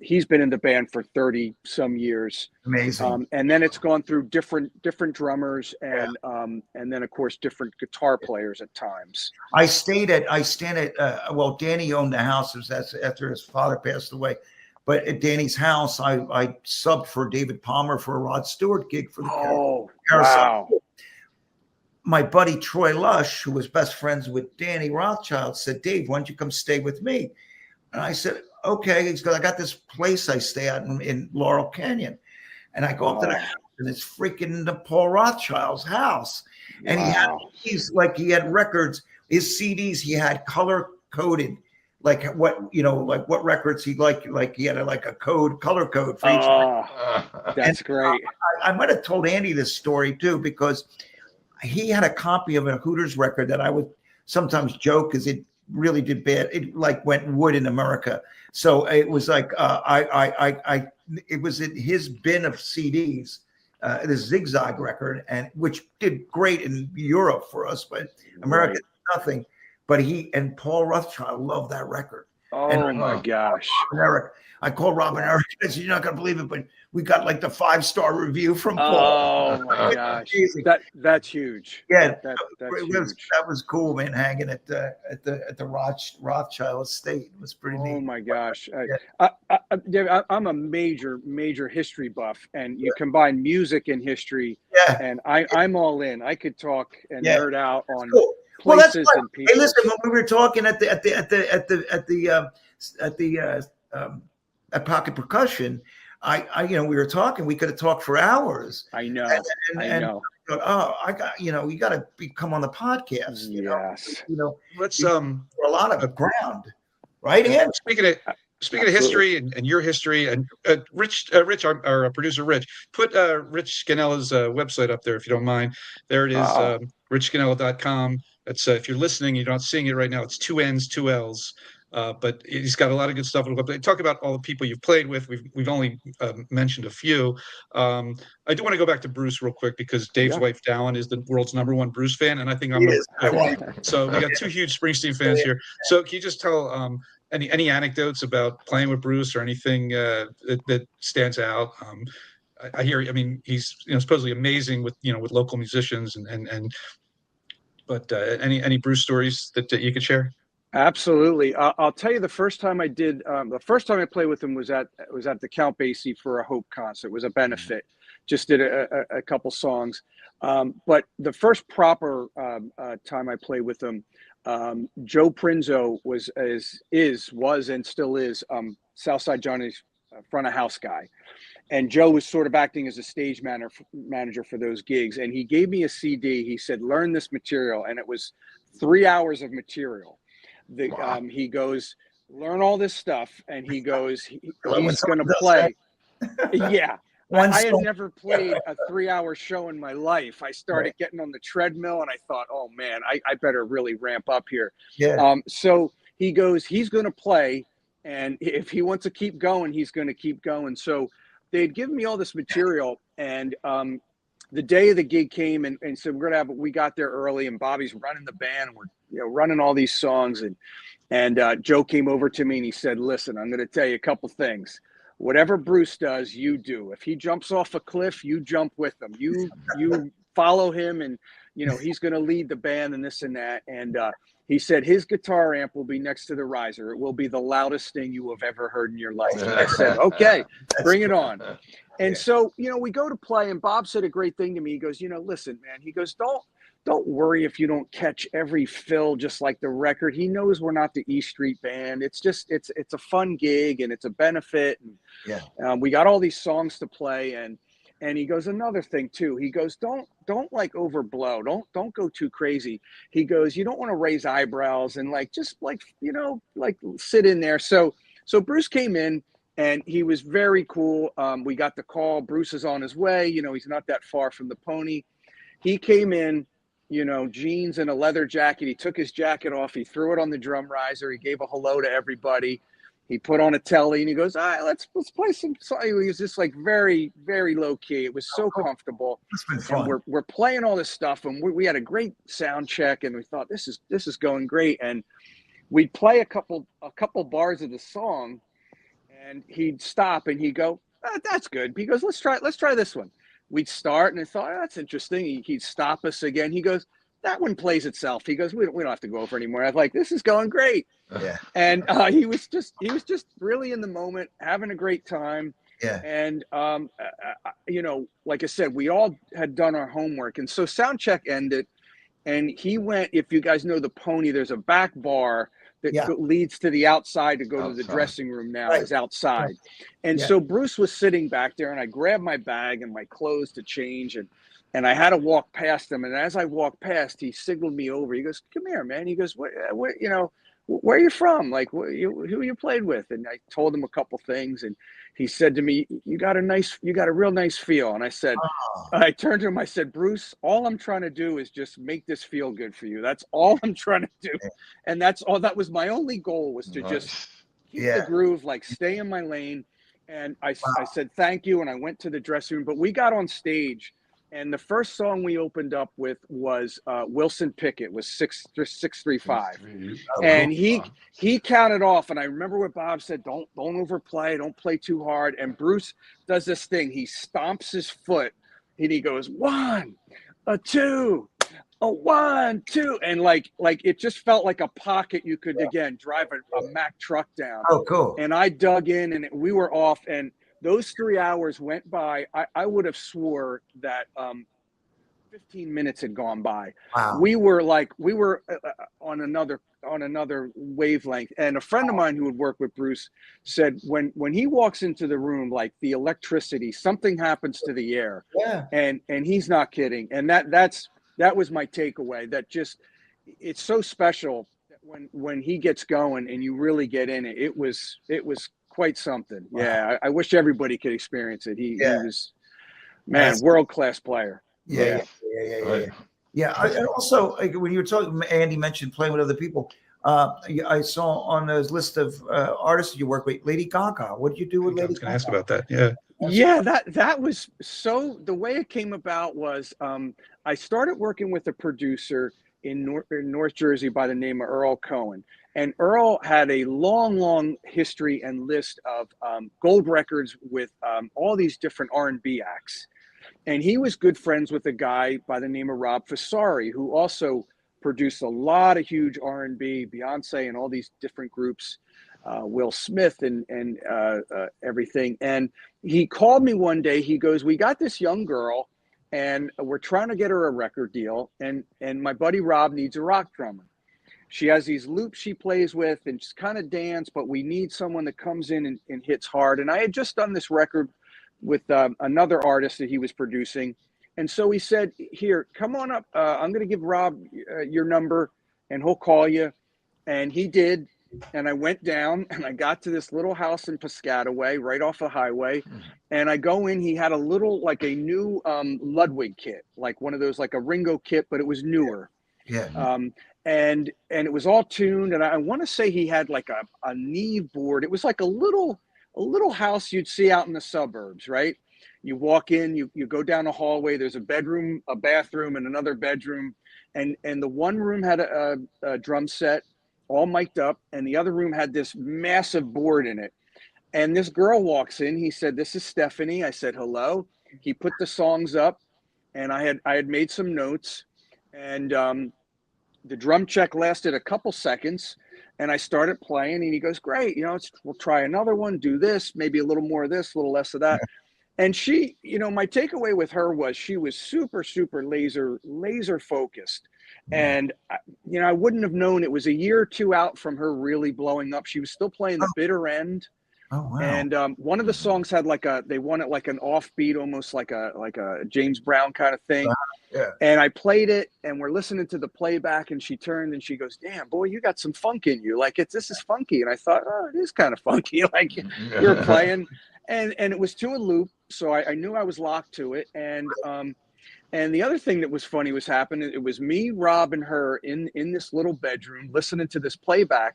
He's been in the band for 30 some years. Amazing. And then it's gone through different drummers and then of course different guitar players at times. I stayed at well, Danny owned the house after his father passed away. But at Danny's house, I subbed for David Palmer for a Rod Stewart gig for the wow. My buddy Troy Lush, who was best friends with Danny Rothschild, said, Dave, why don't you come stay with me? And I said, okay. He's got, I got this place I stay at in Laurel Canyon. And I go up to the house, and it's freaking Paul Rothschild's house. And he had records, his CDs, he had color coded, like what records he liked. Like he had a color code for each. That's great. I might have told Andy this story too, because he had a copy of a Hooters record that I would sometimes joke, because it really did bad. It like went wood in America. So it was like it was in his bin of CDs, the Zigzag record, and which did great in Europe for us, but America nothing. But he and Paul Rothschild loved that record. Oh my gosh. Eric, I called Rob and Eric. I said, you're not gonna believe it, but we got like the 5-star review from Paul. Oh my gosh. That's huge. Yeah, that was cool, man. Hanging at the Rothschild estate. It was pretty neat. Oh my gosh. I'm a major history buff, and you combine music and history. Yeah. And I'm all in. I could talk and nerd out on places and people. Hey, listen, when we were talking at Pocket Percussion, we were talking. We could have talked for hours. I know. I know. I got, you got to come on the podcast. You know, let's a lot of ground, right? And speaking of history and your history, and Rich, our producer Rich, put Rich Scannella's website up there if you don't mind. There it is, richscannella.com. That's if you're listening, you're not seeing it right now. It's 2 N's, 2 L's. but he's got a lot of good stuff. Talk about all the people you've played with. We've only mentioned a few. I do want to go back to Bruce real quick because Dave's wife Dallin is the world's #1 Bruce fan, and I think I'm number 2. So we got 2 huge Springsteen fans here. So can you just tell any anecdotes about playing with Bruce or anything that stands out? I hear. I mean, he's supposedly amazing with with local musicians but any Bruce stories that you could share? Absolutely. I'll tell you the first time I played with him was at the Count Basie for a Hope concert. It was a benefit. Just did a couple songs. But the first proper time I played with him, Joe Prinzo was and still is Southside Johnny's front of house guy. And Joe was sort of acting as a stage manager for those gigs. And he gave me a CD. He said, learn this material. And it was 3 hours of material. He goes, learn all this stuff. And he goes, he's going to play. Yeah. I had never played a 3-hour show in my life. I started getting on the treadmill and I thought, oh man, I better really ramp up here. Yeah. So he goes, he's going to play. And if he wants to keep going, he's going to keep going. So they'd given me all this material, and the day of the gig came and said, we got there early, and Bobby's running the band, and we're running all these songs. And Joe came over to me and he said, listen, I'm going to tell you a couple things. Whatever Bruce does, you do. If he jumps off a cliff, you jump with him. You follow him, and he's going to lead the band and this and that. And he said his guitar amp will be next to the riser. It will be the loudest thing you have ever heard in your life. And I said, okay, bring it on. And so, we go to play, and Bob said a great thing to me. He goes, listen, man, he goes, don't worry if you don't catch every fill, just like the record. He knows we're not the E Street Band. It's just, it's a fun gig, and it's a benefit. And, we got all these songs to play. And he goes, another thing too, he goes, don't like overblow. Don't go too crazy. He goes, you don't want to raise eyebrows and just sit in there. So Bruce came in, and he was very cool. We got the call, Bruce is on his way. He's not that far from the Pony. He came in, jeans and a leather jacket. He took his jacket off. He threw it on the drum riser. He gave a hello to everybody. He put on a telly, and he goes, all right, let's play some. So he was just very, very low key. It was so comfortable. It's been fun. And we're playing all this stuff, and we had a great sound check, and we thought this is going great. And we'd play a couple bars of the song, and he'd stop and he'd go, that's good. He goes, let's try this one. We'd start, and I thought, that's interesting. He'd stop us again. He goes, that one plays itself. He goes, we don't have to go over anymore. I was like, this is going great. Yeah. And he was just really in the moment, having a great time. Yeah. And like I said, we all had done our homework, and so sound check ended, and he went. If you guys know the Pony, there's a back bar that leads to the outside to go to the dressing room now. It's outside. And so Bruce was sitting back there, and I grabbed my bag and my clothes to change, and I had to walk past him. And as I walked past, he signaled me over. He goes, come here, man. He goes, where are you from? Like, who you played with? And I told him a couple things, and he said to me, you got a real nice feel. And I said, I turned to him, I said, Bruce, all I'm trying to do is just make this feel good for you. That's all I'm trying to do. And that's all. That was my only goal, was to just keep the groove, stay in my lane. And I said, thank you. And I went to the dressing room, but we got on stage, and the first song we opened up with was Wilson Pickett, was 635. And he counted off. And I remember what Bob said, don't overplay, don't play too hard. And Bruce does this thing. He stomps his foot, and he goes, 1, 2, 1, 2. And like it just felt like a pocket you could, again, drive a Mack truck down. Oh, cool. And I dug in, and we were off, and those 3 hours went by. I would have swore that 15 minutes had gone by. Wow. We were on another wavelength. And a friend of mine who would work with Bruce said when he walks into the room, like the electricity, something happens to the air. Yeah. And he's not kidding. And that was my takeaway. That just, it's so special that when he gets going and you really get in it. It was quite something. Wow. Yeah, I wish everybody could experience it. He was, man, world-class player. Yeah. I also, when you were talking, Andy mentioned playing with other people. I saw on the list of artists you work with, Lady Gaga. What did you do with Lady I was going Gaga? to ask about that. Yeah. Yeah, that was so. The way it came about was I started working with a producer in North Jersey by the name of Earl Cohen, and Earl had a long history and list of gold records with all these different R&B acts, and he was good friends with a guy by the name of Rob Fasari, who also produced a lot of huge R&B, Beyonce, and all these different groups. Will Smith and everything. And he called me one day. He goes, "We got this young girl, and we're trying to get her a record deal. And my buddy Rob needs a rock drummer. She has these loops she plays with, and just kind of dance. But we need someone that comes in and hits hard." And I had just done this record with another artist that he was producing, and so he said, "Here, come on up. I'm going to give Rob your number, and he'll call you." And he did. And I went down and I got to this little house in Piscataway, right off the highway. And I go in, he had a little, like a new Ludwig kit, like one of those, like a Ringo kit, but it was newer. Yeah. And it was all tuned. And I want to say he had like a Neve board. It was like a little house you'd see out in the suburbs, right? You walk in, you go down a hallway, there's a bedroom, a bathroom, and another bedroom. And the one room had a drum set, all mic'd up, and the other room had this massive board in it. And this girl walks in. He said, "This is Stephanie." I said, "Hello." He put the songs up, and I had made some notes, and the drum check lasted a couple seconds, and I started playing, and he goes, "Great, we'll try another one, do this, maybe a little more of this, a little less of that." And she, my takeaway with her was she was super laser focused. And, I wouldn't have known it was a year or two out from her really blowing up. She was still playing the bitter end. Oh, wow. And one of the songs had they wanted like an offbeat, almost like a James Brown kind of thing. Yeah. And I played it, and we're listening to the playback, and she turned and she goes, "Damn, boy, you got some funk in you. Like this is funky." And I thought, "Oh, it is kind of funky." Like you're playing, and it was to a loop. So I knew I was locked to it. And the other thing that was funny was happening. It was me, Rob, and her in this little bedroom listening to this playback.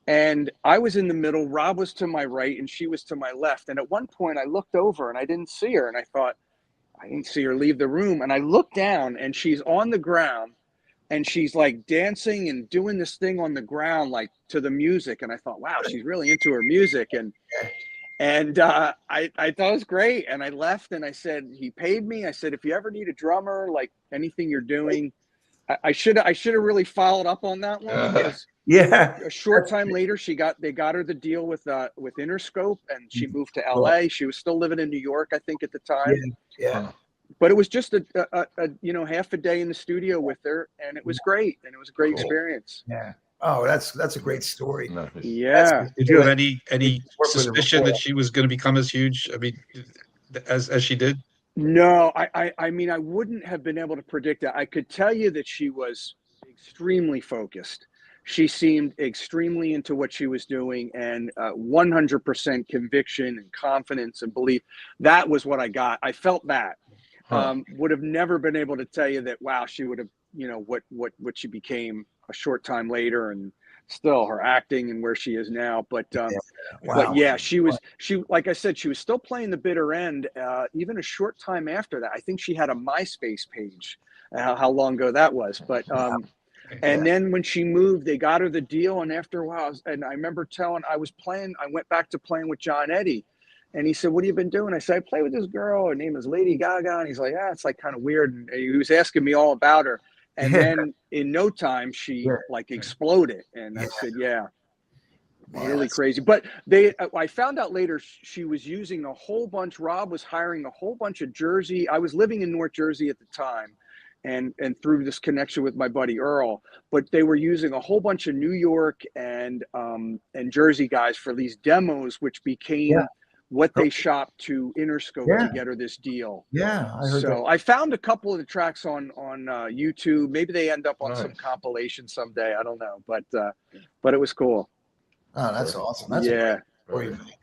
And I was in the middle. Rob was to my right, and she was to my left. And at one point, I looked over, and I didn't see her. And I thought, I didn't see her leave the room. And I looked down, and she's on the ground, and she's like dancing and doing this thing on the ground, like to the music. And I thought, wow, she's really into her music. And I thought it was great. And I left, and I said, he paid me. I said, "If you ever need a drummer, like anything you're doing," I should have really followed up on that one. Because a short time later, they got her the deal with Interscope, and she moved to LA. She was still living in New York, I think, at the time. Yeah. But it was just a half a day in the studio with her, and it was great. And it was a great experience. Yeah. Oh, that's a great story. Yeah. Did you have any suspicion that she was going to become as huge? I mean, as she did? No, I mean, I wouldn't have been able to predict it. I could tell you that she was extremely focused. She seemed extremely into what she was doing, and 100% conviction and confidence and belief. That was what I got. I felt that. Would have never been able to tell you that, wow, she would have, what she became a short time later, and still her acting and where she is now. But she like I said, she was still playing the bitter end. Even a short time after that, I think she had a MySpace page. How long ago that was, but and then when she moved, they got her the deal. And after a while, and I remember I went back to playing with John Eddie, and he said, "What have you been doing?" I said, "I play with this girl. Her name is Lady Gaga." And he's like, "Yeah, it's like kind of weird." And he was asking me all about her. And then in no time, she like exploded. And I said, "Yeah, really crazy." But I found out later she was using a whole bunch. Rob was hiring a whole bunch of Jersey. I was living in North Jersey at the time, and through this connection with my buddy Earl. But they were using a whole bunch of New York and Jersey guys for these demos, which became what they shopped to Interscope to get her this deal. Yeah, I heard so that. I found a couple of the tracks on YouTube. Maybe they end up on some compilation someday. I don't know, but it was cool. Oh, that's awesome. That's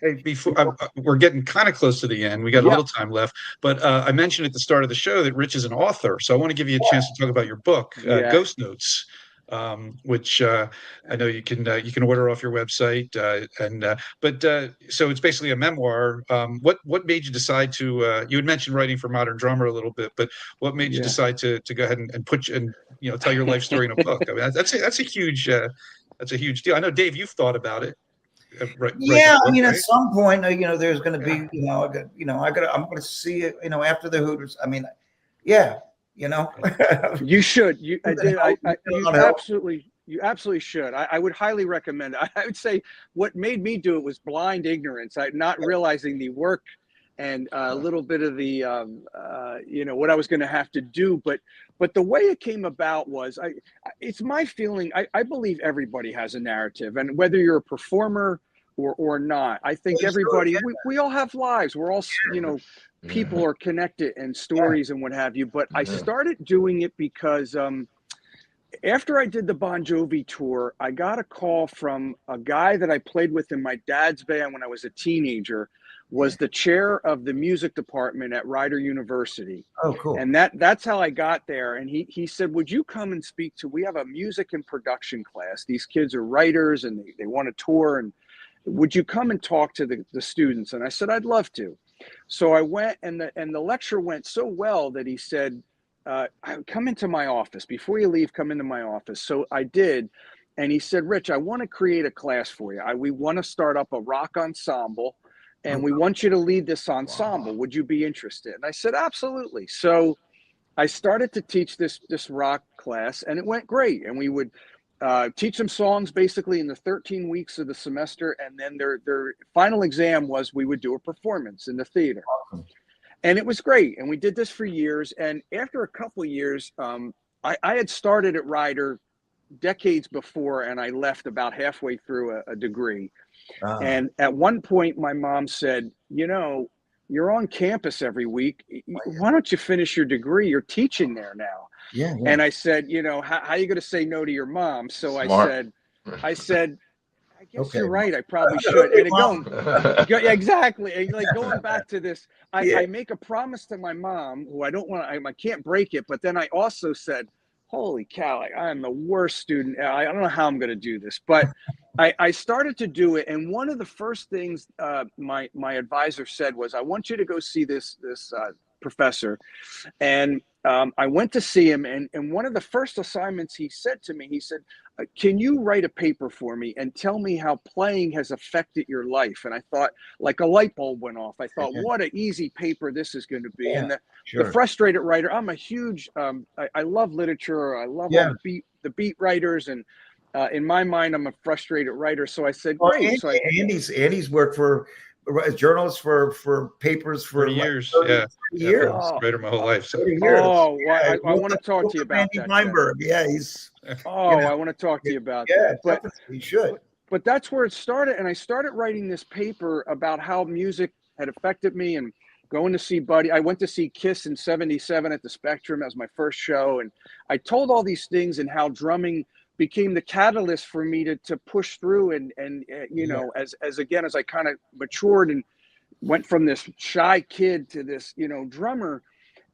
Hey, before we're getting kind of close to the end, we got a little time left. But I mentioned at the start of the show that Rich is an author, so I want to give you a chance to talk about your book, Ghost Notes. which I know you can order off your website. So it's basically a memoir. What made you decide to? You had mentioned writing for Modern Drummer a little bit, but what made you decide to go ahead and tell your life story in a book? I mean, that's a huge deal. I know, Dave, you've thought about it. Yeah, I mean, right? at some point, there's going to be, I'm going to see it, after the Hooters. I mean, yeah, You should. You absolutely should. I would highly recommend it. I would say what made me do it was blind ignorance. Not realizing the work and a little bit of the what I was going to have to do. But the way it came about was it's my feeling. I believe everybody has a narrative, and whether you're a performer or not, I think everybody we all have lives. We're all people are connected and stories and what have you. But I started doing it because after I did the Bon Jovi tour, I got a call from a guy that I played with in my dad's band when I was a teenager, was the chair of the music department at Rider University. Oh, cool. And that's how I got there. And he said, would you come and we have a music and production class. These kids are writers and they want to tour. And would you come and talk to the students? And I said, I'd love to. So I went, and the lecture went so well that he said, come into my office. Before you leave, come into my office. So I did. And he said, Rich, I want to create a class for you. We want to start up a rock ensemble, and we want you to lead this ensemble. Would you be interested? And I said, absolutely. So I started to teach this rock class, and it went great. And we would teach them songs basically in the 13 weeks of the semester. And then their final exam was we would do a performance in the theater. Awesome. And it was great. And we did this for years. And after a couple of years, I had started at Rider decades before, and I left about halfway through a degree. And at one point, my mom said, you're on campus every week. Why don't you finish your degree? You're teaching there now. Yeah. And I said, how are you going to say no to your mom? So Smart. I said, I guess Okay. you're right. I probably should. And exactly. And going back to this, I make a promise to my mom, who I can't break it. But then I also said, holy cow, I'm the worst student. I don't know how I'm going to do this, but I started to do it. And one of the first things my advisor said was, I want you to go see this professor. And I went to see him. And one of the first assignments he said to me, he said, can you write a paper for me and tell me how playing has affected your life? And I thought, like a light bulb went off. I thought, what an easy paper this is going to be. And the frustrated writer, I'm a huge, I love literature. I love all the beat writers. And in my mind, I'm a frustrated writer. So I said, great. Andy's worked for as journalist for papers for years. 30 years. Writer my whole life. So. I want to talk to you about that. Weinberg. Yeah, he's. I want to talk to you about that. But you should. But that's where it started, and I started writing this paper about how music had affected me, and going to see Buddy. I went to see Kiss in '77 at the Spectrum as my first show, and I told all these things and how drumming became the catalyst for me to push through and as I kind of matured and went from this shy kid to this drummer,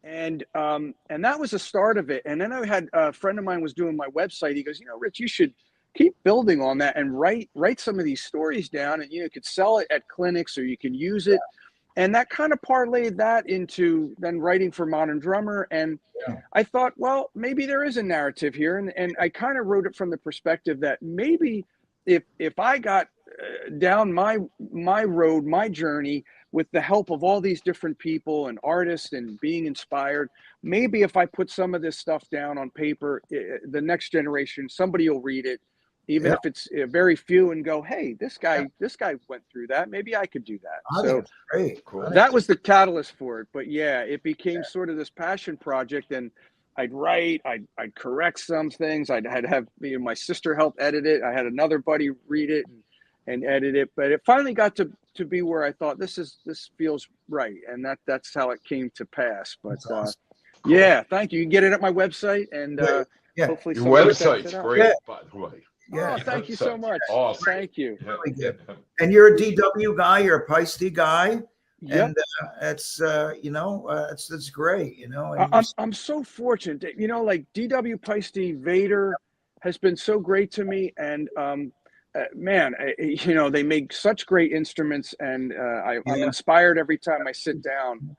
and that was the start of it. And then I had a friend of mine was doing my website. He goes, Rich, you should keep building on that and write some of these stories down, and you could sell it at clinics or you can use it. And that kind of parlayed that into then writing for Modern Drummer. And I thought, well, maybe there is a narrative here. And I kind of wrote it from the perspective that maybe if I got down my road, my journey, with the help of all these different people and artists and being inspired, maybe if I put some of this stuff down on paper, the next generation, somebody will read it, even if it's very few, and go, hey, this guy went through that. Maybe I could do that. So great. Cool. That was the catalyst for it. But it became sort of this passion project, and I'd write, I'd correct some things. I'd have my sister help edit it. I had another buddy read it and edit it. But it finally got to be where I thought this feels right, and that's how it came to pass. But awesome. Thank you. You can get it at my website, and hopefully your website's great, by the way. Yeah, thank you so much. Awesome. Thank you. Really good. And you're a DW guy. You're a Peisty guy. Yep. And it's great. I'm so fortunate. Like DW, Peisty, Vader, has been so great to me. And man, they make such great instruments, and I'm inspired every time I sit down,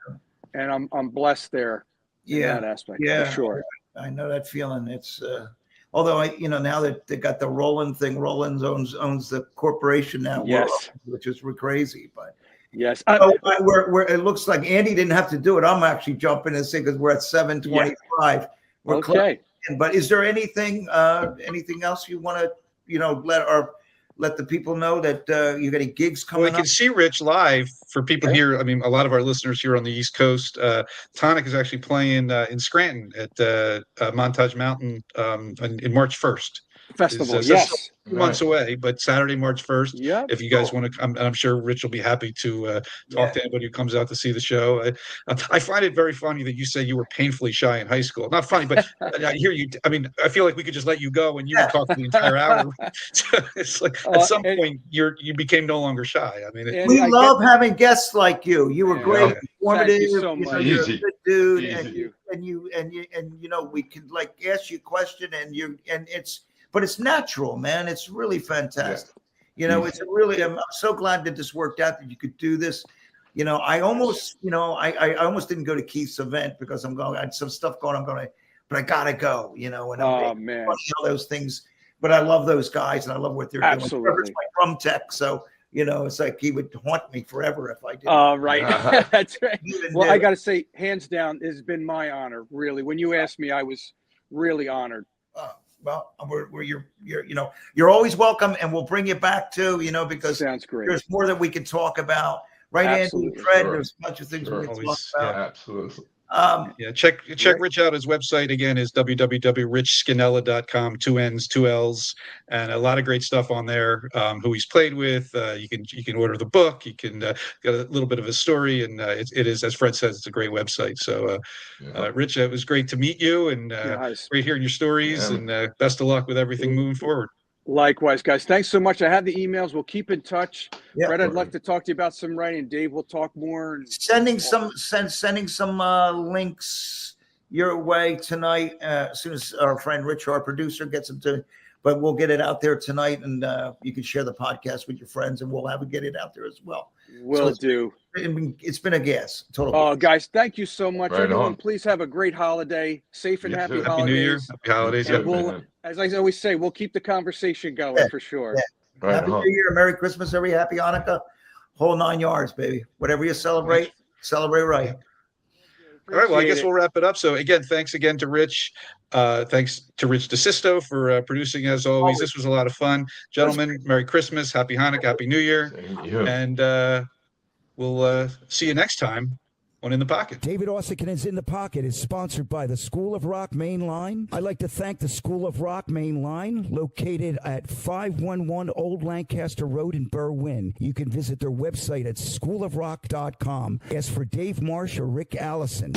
and I'm blessed there in that aspect, for sure. I know that feeling. It's although now that they got the Roland thing, Roland owns the corporation now, yes, which is crazy, but. Yes, we're it looks like Andy didn't have to do it. I'm actually jumping in because we're at 7:25. Yeah. We're okay. But is there anything else you want to let the people know that you got any gigs coming up? We can see Rich live for people here. I mean, a lot of our listeners here on the East Coast. Tonic is actually playing in Scranton at Montage Mountain in March 1st. Festival, yes. 2 months away, but Saturday, March 1st. Yeah. If you guys want to, I'm sure Rich will be happy to talk to anybody who comes out to see the show. I find it very funny that you say you were painfully shy in high school. Not funny, but I hear you. I mean, I feel like we could just let you go and you would talk for the entire hour. So it's like at some point you became no longer shy. I mean, we love having guests like you. You were great, informative. Thank you so much. You're a good dude, Easy. and we can ask you a question, but it's natural, man. It's really fantastic. It's really. I'm so glad that this worked out, that you could do this. I almost, I almost didn't go to Keith's event because I had some stuff going. But I gotta go. And man, all those things. But I love those guys, and I love what they're doing. Absolutely, my drum tech. So it's like he would haunt me forever if I did. Right. That's right. Well, I got to say, hands down, it's been my honor. Really, when you asked me, I was really honored. Well, you're always welcome, and we'll bring you back too. Because sounds great. There's more that we can talk about, right, Absolutely. Andy? Fred, Sure. there's a bunch of things we can talk Yeah, about. absolutely. check Rich out. His website again is www.richscannella.com, 2 N's, 2 L's, and a lot of great stuff on there. Who he's played with. You can order the book. You can get a little bit of his story, and it is, as Fred says, it's a great website. So, Rich, it was great to meet you, and great hearing your stories, and best of luck with everything moving forward. Likewise, guys. Thanks so much. I have the emails. We'll keep in touch. Yeah. Fred, I'd like to talk to you about some writing. Dave, we'll talk more. Sending some links your way tonight as soon as our friend Rich, our producer, gets them to. But we'll get it out there tonight, and you can share the podcast with your friends, and we'll get it out there as well. Will do. It's been a gas. Total. Oh, guys, thank you so much. Right Everyone, on. Please have a great holiday. Safe and happy holidays. Happy New Year. Happy holidays. And we'll, as I always say, we'll keep the conversation going for sure. Yeah. Right Happy on. New Year, Merry Christmas, happy Hanukkah, whole 9 yards, baby. Whatever you celebrate right. All right. Well, I guess we'll wrap it up. So again, thanks again to Rich. Thanks to Rich DeSisto for producing as always. This was a lot of fun. Gentlemen, Merry Christmas, Happy Hanukkah, Happy New Year. And we'll see you next time on In the Pocket. David Uosikkinen In the Pocket is sponsored by the School of Rock Main Line. I'd like to thank the School of Rock Main Line, located at 511 Old Lancaster Road in Berwyn. You can visit their website at schoolofrock.com. Ask for Dave Marsh or Rick Allison.